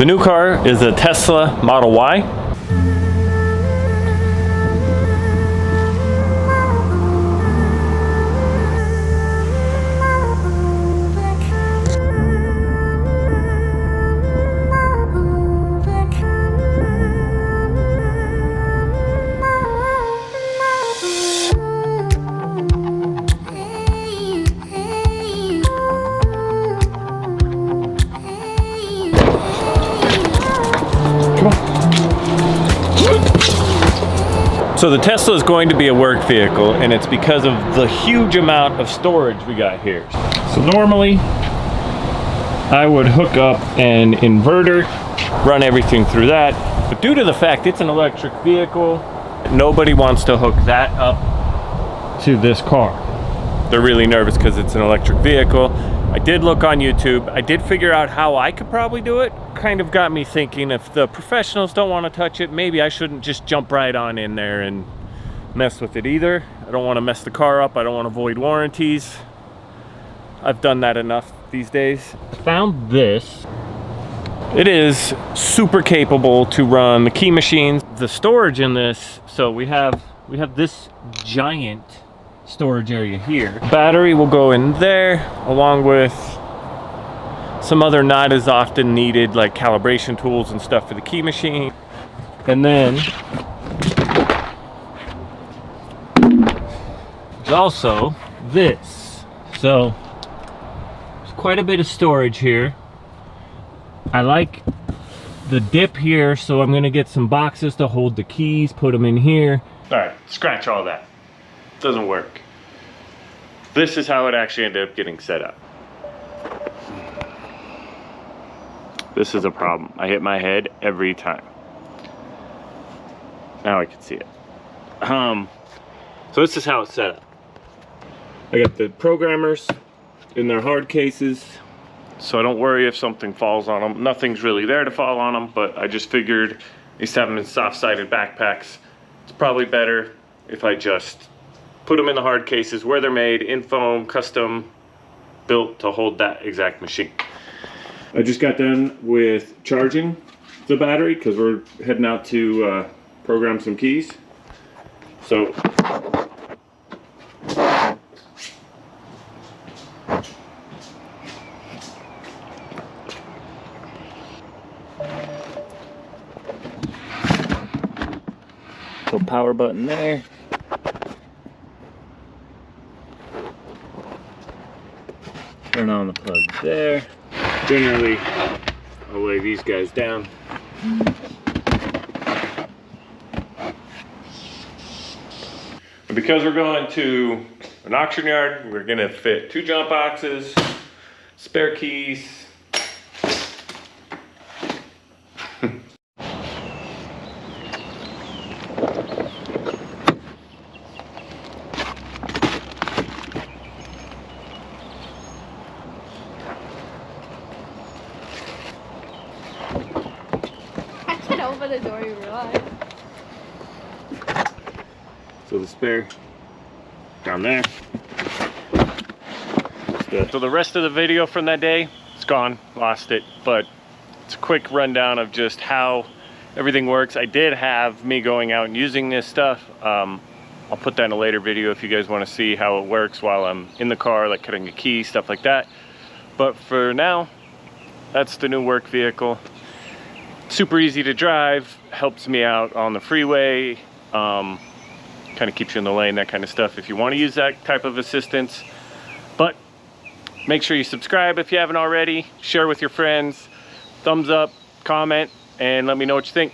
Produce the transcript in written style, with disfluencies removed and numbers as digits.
The new car is a Tesla Model Y. So the Tesla is going to be a work vehicle, and it's because of the huge amount of storage we got here. So normally, I would hook up an inverter, run everything through that, but due to the fact it's an electric vehicle, nobody wants to hook that up to this car. They're really nervous because it's an electric vehicle. I did look on YouTube. I did figure out how I could probably do it. Kind of got me thinking, if the professionals don't want to touch it, maybe I shouldn't just jump right on in there and mess with it either. I don't want to mess the car up. I don't want to void warranties. I've done that enough these days. I found this. It is super capable to run the key machines. The storage in this, so we have this giant storage area here. Battery will go in there along with some other not as often needed like calibration tools and stuff for the key machine. And then there's also this. So there's quite a bit of storage here. I like the dip here, so I'm gonna get some boxes to hold the keys, put them in here. All right, scratch all that. Doesn't work. This is how it actually ended up getting set up. This is a problem. I hit my head every time. Now I can see it. So this is how it's set up. I got the programmers in their hard cases, so I don't worry if something falls on them. Nothing's really there to fall on them, but I just figured instead of having them in soft-sided backpacks, it's probably better if I just put them in the hard cases where they're made, in foam, custom built to hold that exact machine. I just got done with charging the battery because we're heading out to program some keys. So power button there. Turn on the plug there. Generally, I'll lay these guys down. And because we're going to an auction yard, we're gonna fit 2 jump boxes, spare keys. Open the door, you realize. So the spare down there. So the rest of the video from that day, it's gone, lost it, but it's a quick rundown of just how everything works. I did have me going out and using this stuff. I'll put that in a later video if you guys want to see how it works while I'm in the car, like cutting a key, stuff like that. But for now, that's the new work vehicle. Super easy to drive, helps me out on the freeway, kind of keeps you in the lane, that kind of stuff if you want to use that type of assistance. But make sure you subscribe if you haven't already, share with your friends, thumbs up, comment, and let me know what you think.